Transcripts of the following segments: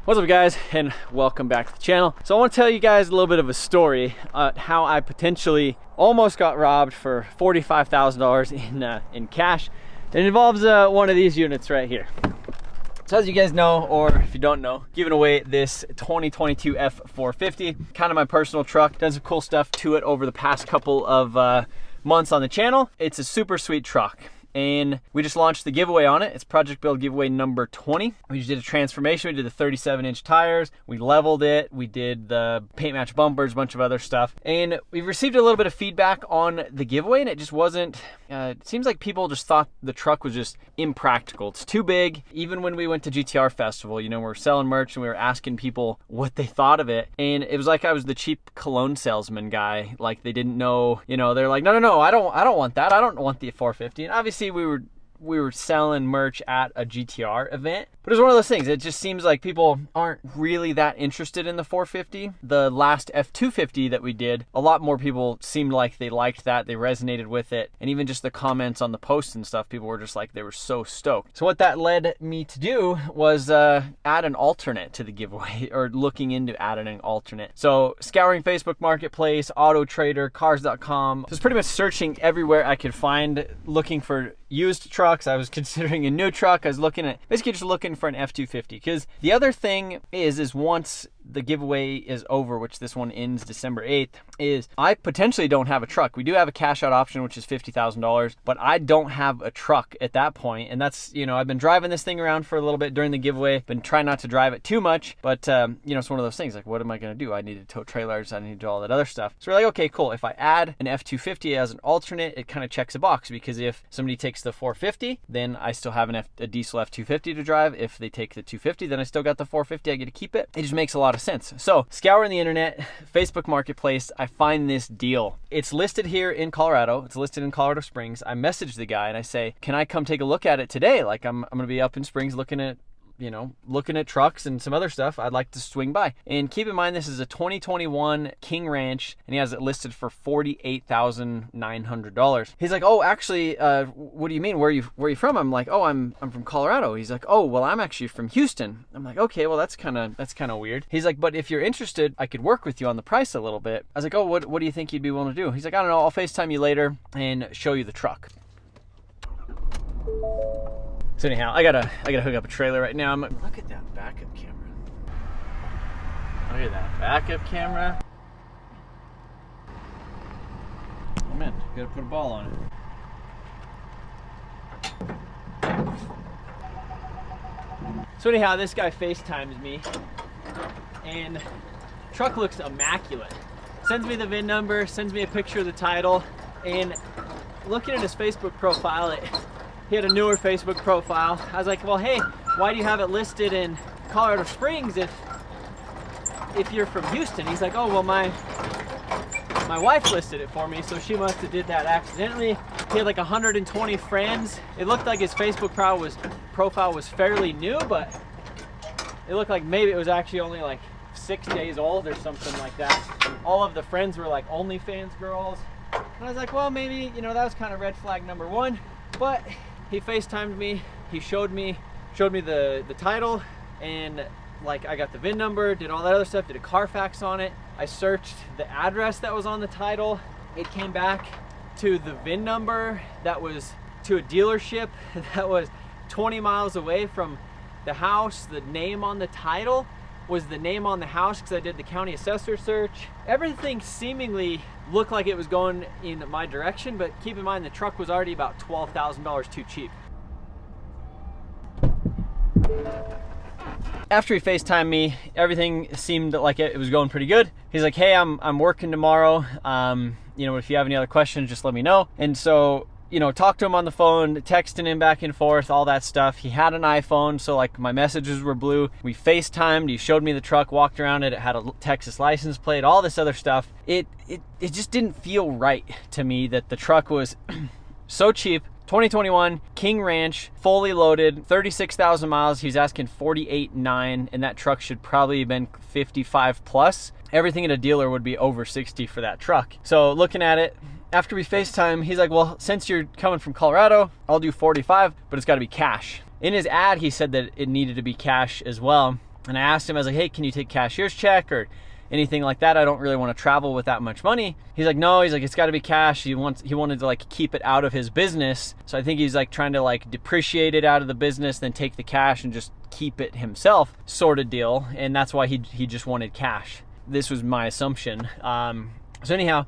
What's up guys, and welcome back to the channel. So I want to tell you guys a little bit of a story how I potentially almost got robbed for $45,000 in cash. It involves one of these units right here. So as you guys know, or if you don't know, giving away this 2022 F450, kind of my personal truck. Done some cool stuff to it over the past couple of months on the channel. It's a super sweet truck. And we just launched the giveaway on it. It's Project Build giveaway number 20. We just did a transformation. We did the 37-inch tires. We leveled it. We did the paint match bumpers, a bunch of other stuff. And we've received a little bit of feedback on the giveaway, and it just wasn't, it seems like people just thought the truck was just impractical. It's too big. Even when we went to GTR Festival, you know, we were selling merch and we were asking people what they thought of it. And it was like I was the cheap cologne salesman guy. Like they didn't know, you know, they're like, no, I don't want that. I don't want the 450. And obviously we were selling merch at a GTR event, but it was one of those things. It just seems like people aren't really that interested in the 450. The last F250 that we did, a lot more people seemed like they liked that, they resonated with it, and even just the comments on the posts and stuff, people were just like, they were so stoked. So what that led me to do was add an alternate to the giveaway, or looking into adding an alternate. So scouring Facebook Marketplace, Auto Trader, Cars.com, just pretty much searching everywhere I could find, looking for used trucks. I was considering a new truck. I was basically just looking for an F250, because the other thing is once the giveaway is over, which this one ends December 8th, is I potentially don't have a truck. We do have a cash out option, which is $50,000, but I don't have a truck at that point. And that's, you know, I've been driving this thing around for a little bit during the giveaway, been trying not to drive it too much, but you know, it's one of those things like, what am I going to do? I need to tow trailers, I need to do all that other stuff. So we're like, okay, cool. If I add an F250 as an alternate, it kind of checks a box, because if somebody takes the 450, then I still have a diesel F250 to drive. If they take the 250, then I still got the 450, I get to keep it. It just makes a lot of sense. So scouring the internet, Facebook Marketplace, I find this deal. It's listed here in Colorado. It's listed in Colorado Springs. I message the guy and I say, can I come take a look at it today? Like I'm gonna be up in Springs looking at trucks and some other stuff. I'd like to swing by. And keep in mind, this is a 2021 King Ranch, and he has it listed for $48,900. He's like, oh, actually, what do you mean? Where are you from? I'm like, oh, I'm from Colorado. He's like, oh, well, I'm actually from Houston. I'm like, okay, well, that's kind of weird. He's like, but if you're interested, I could work with you on the price a little bit. I was like, oh, what do you think you'd be willing to do? He's like, I don't know, I'll FaceTime you later and show you the truck. So anyhow, I gotta hook up a trailer right now. Look at that backup camera. Look at that backup camera. Oh man, gotta put a ball on it. So anyhow, this guy FaceTimes me, and truck looks immaculate. Sends me the VIN number, sends me a picture of the title, and looking at his Facebook profile, he had a newer Facebook profile. I was like, well, hey, why do you have it listed in Colorado Springs if you're from Houston? He's like, oh, well, my wife listed it for me, so she must have did that accidentally. He had like 120 friends. It looked like his Facebook profile was fairly new, but it looked like maybe it was actually only like 6 days old or something like that. All of the friends were like OnlyFans girls. And I was like, well, maybe, you know, that was kind of red flag number one. But he FaceTimed me, he showed me the title, and like I got the VIN number, did all that other stuff, did a Carfax on it. I searched the address that was on the title. It came back to the VIN number that was to a dealership that was 20 miles away from the house. The name on the title was the name on the house, because I did the county assessor search. Everything seemingly looked like it was going in my direction, but keep in mind the truck was already about $12,000 too cheap. After he FaceTimed me, everything seemed like it was going pretty good. He's like, hey, I'm working tomorrow. You know, if you have any other questions, just let me know. And so, you know, talked to him on the phone, texting him back and forth, all that stuff. He had an iPhone, so like my messages were blue. We FaceTimed, he showed me the truck, walked around it. It had a Texas license plate, all this other stuff. It just didn't feel right to me that the truck was so cheap. 2021 King Ranch, fully loaded, 36,000 miles. He was asking 48.9, and that truck should probably have been 55 plus. Everything at a dealer would be over 60 for that truck. So looking at it, after we FaceTime, he's like, well, since you're coming from Colorado, I'll do 45, but it's got to be cash. In his ad, he said that it needed to be cash as well. And I asked him, I was like, hey, can you take cashier's check or anything like that? I don't really want to travel with that much money. He's like, no, he's like, it's got to be cash. He wanted to like keep it out of his business. So I think he's like trying to like depreciate it out of the business, then take the cash and just keep it himself, sort of deal. And that's why he just wanted cash. This was my assumption. So anyhow,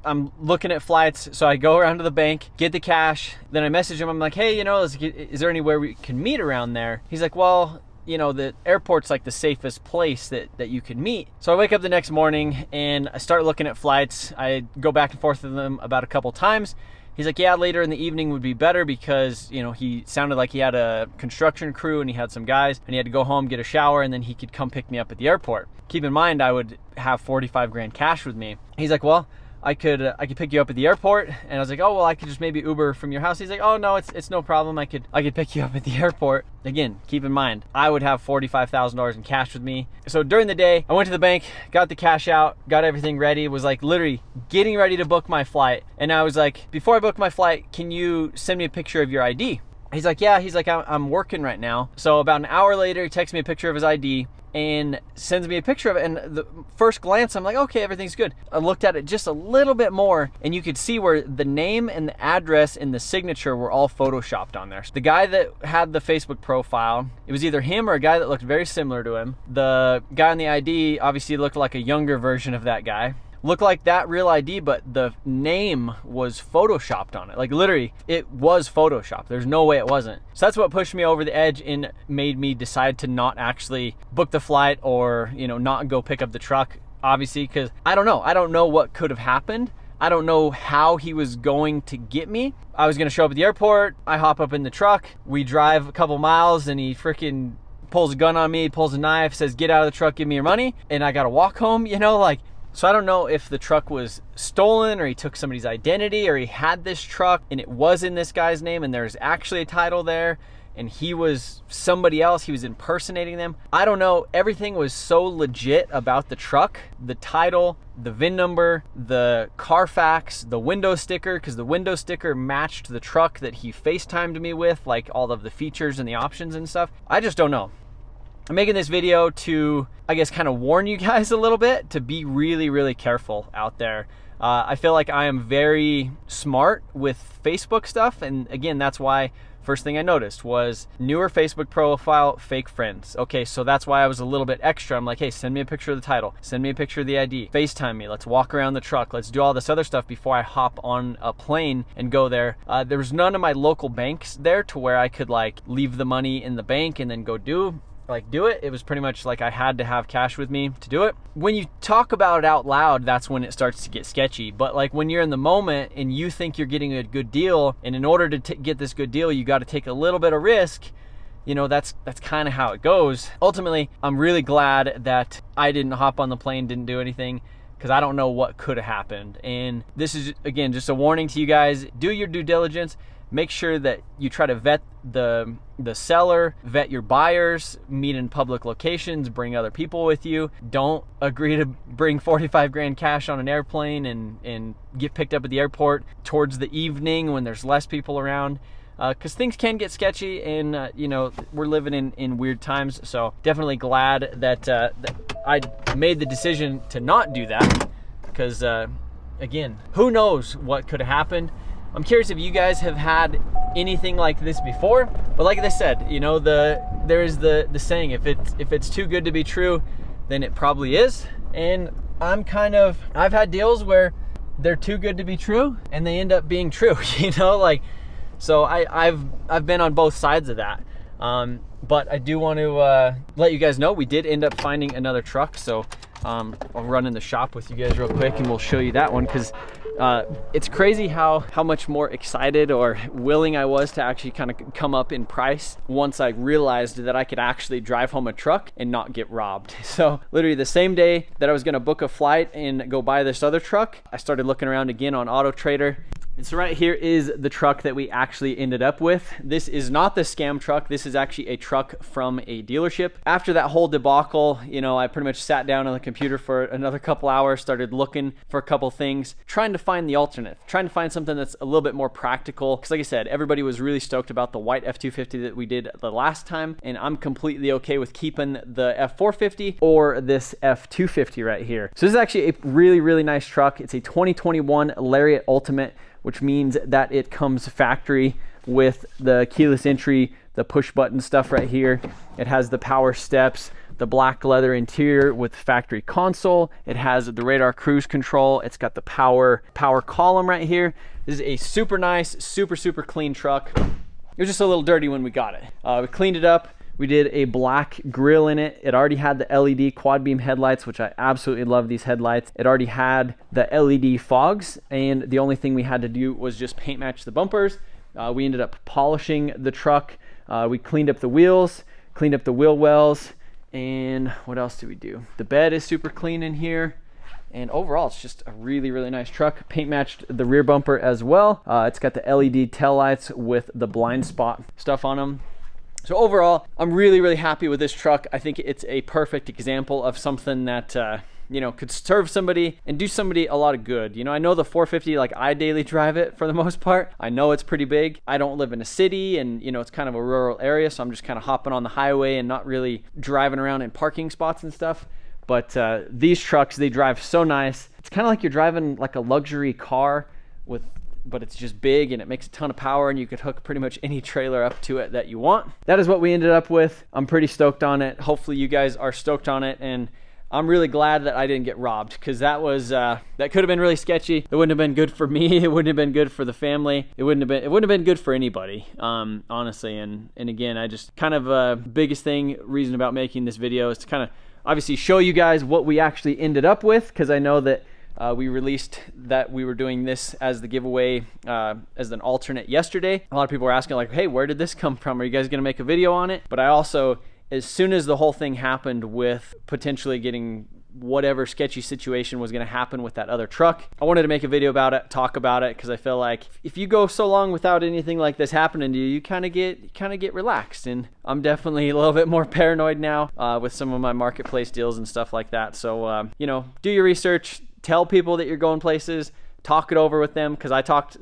I'm looking at flights. So I go around to the bank, get the cash. Then I message him. I'm like, hey, is there anywhere we can meet around there? He's like, well, the airport's like the safest place that you can meet. So I wake up the next morning and I start looking at flights. I go back and forth with him about a couple times. He's like, yeah, later in the evening would be better because, he sounded like he had a construction crew and he had some guys and he had to go home, get a shower, and then he could come pick me up at the airport. Keep in mind, I would have 45 grand cash with me. He's like, well, I could pick you up at the airport. And I was like, oh, well, I could just maybe Uber from your house. He's like, oh no, it's no problem. I could pick you up at the airport. Again, keep in mind, I would have $45,000 in cash with me. So during the day, I went to the bank, got the cash out, got everything ready, was like literally getting ready to book my flight. And I was like, before I book my flight, can you send me a picture of your ID? He's like, yeah. He's like, I'm working right now. So about an hour later, he texts me a picture of his ID and sends me a picture of it. And the first glance, I'm like, okay, everything's good. I looked at it just a little bit more and you could see where the name and the address and the signature were all photoshopped on there. So the guy that had the Facebook profile, it was either him or a guy that looked very similar to him. The guy on the ID obviously looked like a younger version of that guy. Looked like that real ID, but the name was photoshopped on it. Like literally, it was photoshopped. There's no way it wasn't. So that's what pushed me over the edge and made me decide to not actually book the flight or, not go pick up the truck, obviously, because I don't know. I don't know what could have happened. I don't know how he was going to get me. I was going to show up at the airport. I hop up in the truck. We drive a couple miles and he freaking pulls a gun on me, pulls a knife, says, get out of the truck, give me your money. And I got to walk home, So I don't know if the truck was stolen or he took somebody's identity or he had this truck and it was in this guy's name and there's actually a title there and he was somebody else, he was impersonating them. I don't know. Everything was so legit about the truck, the title, the VIN number, the Carfax, the window sticker, because the window sticker matched the truck that he FaceTimed me with, like all of the features and the options and stuff. I just don't know. I'm making this video to, I guess, kind of warn you guys a little bit to be really, really careful out there. I feel like I am very smart with Facebook stuff. And again, that's why first thing I noticed was newer Facebook profile, fake friends. Okay, so that's why I was a little bit extra. I'm like, hey, send me a picture of the title. Send me a picture of the ID. FaceTime me. Let's walk around the truck. Let's do all this other stuff before I hop on a plane and go there. There was none of my local banks there to where I could like leave the money in the bank and then go do it. It was pretty much like I had to have cash with me to do it. When you talk about it out loud, that's when it starts to get sketchy. But like when you're in the moment and you think you're getting a good deal, and in order to get this good deal, you got to take a little bit of risk. That's kind of how it goes. Ultimately, I'm really glad that I didn't hop on the plane, didn't do anything, because I don't know what could have happened. And this is, again, just a warning to you guys. Do your due diligence. Make sure that you try to vet the seller, vet your buyers, meet in public locations, bring other people with you. Don't agree to bring 45 grand cash on an airplane and get picked up at the airport towards the evening when there's less people around. Because things can get sketchy and, we're living in weird times. So definitely glad that I made the decision to not do that. Because, again, who knows what could have happened. I'm curious if you guys have had anything like this before. But like I said, there's the saying, if it's too good to be true, then it probably is. And I've had deals where they're too good to be true and they end up being true, So I've been on both sides of that. But I do want to let you guys know we did end up finding another truck. So I'll run in the shop with you guys real quick and we'll show you that one, because it's crazy how much more excited or willing I was to actually kind of come up in price once I realized that I could actually drive home a truck and not get robbed. So literally the same day that I was going to book a flight and go buy this other truck, I started looking around again on Auto Trader. And so right here is the truck that we actually ended up with. This is not the scam truck. This is actually a truck from a dealership. After that whole debacle, you know, I pretty much sat down on the computer for another couple hours, started looking for a couple things, trying to find the alternate, trying to find something that's a little bit more practical. Because like I said, everybody was really stoked about the white F250 that we did the last time, and I'm completely okay with keeping the F450 or this F250 right here. So this is actually a really, really nice truck. It's a 2021 Lariat Ultimate, which means that it comes factory with the keyless entry, the push button stuff right here. It has the power steps, the black leather interior with factory console. It has the radar cruise control. It's got the power column right here. This is a super nice, super clean truck. It was just a little dirty when we got it. We cleaned it up. We did a black grille in it. It already had the LED quad beam headlights, which I absolutely love these headlights. It already had the LED fogs, and the only thing we had to do was just paint match the bumpers. We ended up polishing the truck. We cleaned up the wheels, cleaned up the wheel wells, and what else did we do? The bed is super clean in here. And overall, it's just a really, really nice truck. Paint matched the rear bumper as well. It's got the LED taillights with the blind spot stuff on them. So overall, I'm really, really happy with this truck. I think it's a perfect example of something that, you know, could serve somebody and do somebody a lot of good. You know, I know the 450, like I daily drive it for the most part. I know it's pretty big. I don't live in a city, and you know, it's kind of a rural area, so I'm just kind of hopping on the highway and not really driving around in parking spots and stuff. But these trucks, they drive so nice. It's kind of like you're driving like a luxury car but it's just big and it makes a ton of power, and you could hook pretty much any trailer up to it that you want. That is what we ended up with. I'm pretty stoked on it. Hopefully you guys are stoked on it, and I'm really glad that I didn't get robbed, because that was that could have been really sketchy. It wouldn't have been good for me. It wouldn't have been good for the family. It wouldn't have been good for anybody, honestly. And again, I just kind of biggest reason about making this video is to kind of obviously show you guys what we actually ended up with, because I know that we released that we were doing this as the giveaway as an alternate yesterday. A lot of people were asking like, hey, where did this come from? Are you guys gonna make a video on it? But I also, as soon as the whole thing happened with potentially getting whatever sketchy situation was going to happen with that other truck, I wanted to make a video about it, talk about it, because I feel like if you go so long without anything like this happening to you, you kind of get relaxed. And I'm definitely a little bit more paranoid now with some of my marketplace deals and stuff like that. So you know, do your research, tell people that you're going places, talk it over with them, because I talked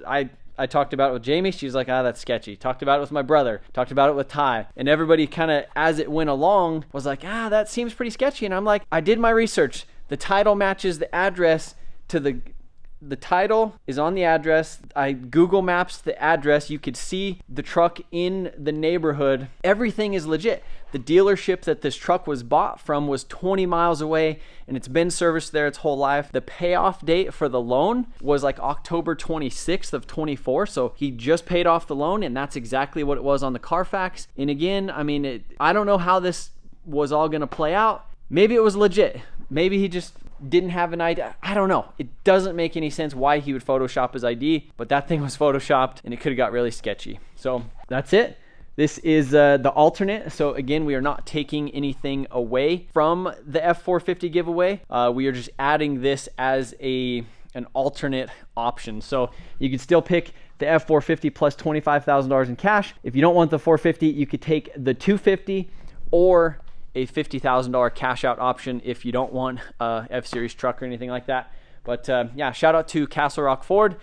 about it with Jamie. She's like, that's sketchy. Talked about it with my brother. Talked about it with Ty. And everybody kind of, as it went along, was like, that seems pretty sketchy. And I'm like, I did my research. The title matches the address to the title is on the address. I Google Maps the address. You could see the truck in the neighborhood. Everything is legit. The dealership that this truck was bought from was 20 miles away, and it's been serviced there its whole life. The payoff date for the loan was like October 26th of 24. So he just paid off the loan, and that's exactly what it was on the Carfax. And again, I mean, I don't know how this was all going to play out. Maybe it was legit. Maybe he just didn't have an ID. I don't know. It doesn't make any sense why he would Photoshop his ID, but that thing was Photoshopped, and it could have got really sketchy. So that's it. This is the alternate. So again, we are not taking anything away from the F450 giveaway. We are just adding this as an alternate option. So you could still pick the F450 plus $25,000 in cash. If you don't want the 450, you could take the 250 or a $50,000 cash out option if you don't want a F-Series truck or anything like that. But yeah, shout out to Castle Rock Ford.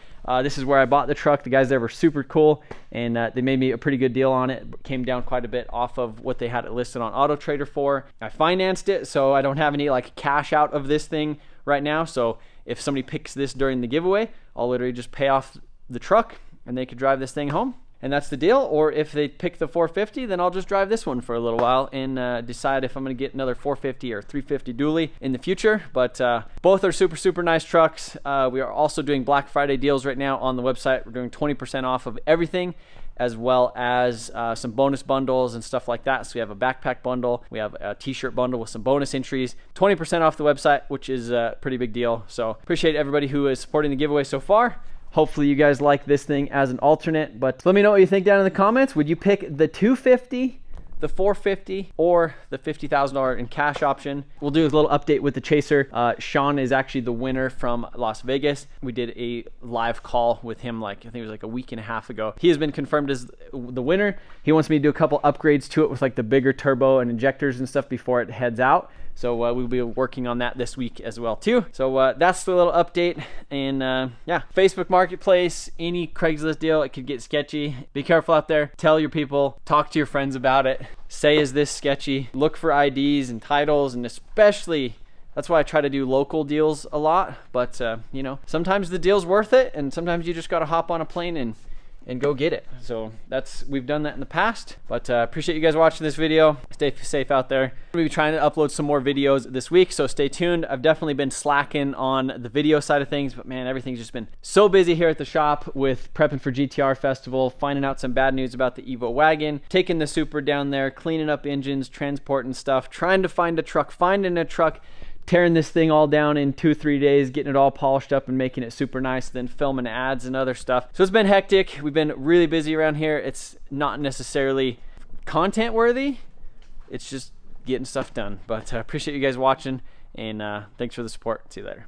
This is where I bought the truck. The guys there were super cool, and they made me a pretty good deal on it. It came down quite a bit off of what they had it listed on Auto Trader for. I financed it, so I don't have any like cash out of this thing right now. So if somebody picks this during the giveaway, I'll literally just pay off the truck and they could drive this thing home. And that's the deal. Or if they pick the 450, then I'll just drive this one for a little while and decide if I'm going to get another 450 or 350 dually in the future. But both are super nice trucks. We are also doing Black Friday deals right now on the website. We're doing 20% off of everything, as well as some bonus bundles and stuff like that. So we have a backpack bundle, we have a t-shirt bundle with some bonus entries, 20% off the website, which is a pretty big deal. So appreciate everybody who is supporting the giveaway so far. Hopefully you guys like this thing as an alternate, but let me know what you think down in the comments. Would you pick the 250 the 450 or the $50,000 in cash option. We'll do a little update with the Chaser. Sean is actually the winner from Las Vegas. We did a live call with him, like I think it was like a week and a half ago. He has been confirmed as the winner. He wants me to do a couple upgrades to it with like the bigger turbo and injectors and stuff before it heads out. So we'll be working on that this week as well too. So that's the little update. And yeah, Facebook Marketplace, any Craigslist deal, it could get sketchy. Be careful out there. Tell your people, talk to your friends about it. Say, is this sketchy? Look for IDs and titles, and especially, that's why I try to do local deals a lot. But you know, sometimes the deal's worth it, and sometimes you just got to hop on a plane and go get it. So we've done that in the past. But appreciate you guys watching this video. Stay safe out there. We'll be trying to upload some more videos this week, so stay tuned. I've definitely been slacking on the video side of things, but man, everything's just been so busy here at the shop with prepping for GTR Festival, finding out some bad news about the Evo wagon, taking the Super down there, cleaning up engines, transporting stuff, trying to find a truck, finding a truck, tearing this thing all down in 2-3 days, getting it all polished up and making it super nice, then filming ads and other stuff. So it's been hectic. We've been really busy around here. It's not necessarily content worthy, it's just getting stuff done. But appreciate you guys watching, and thanks for the support. See you later.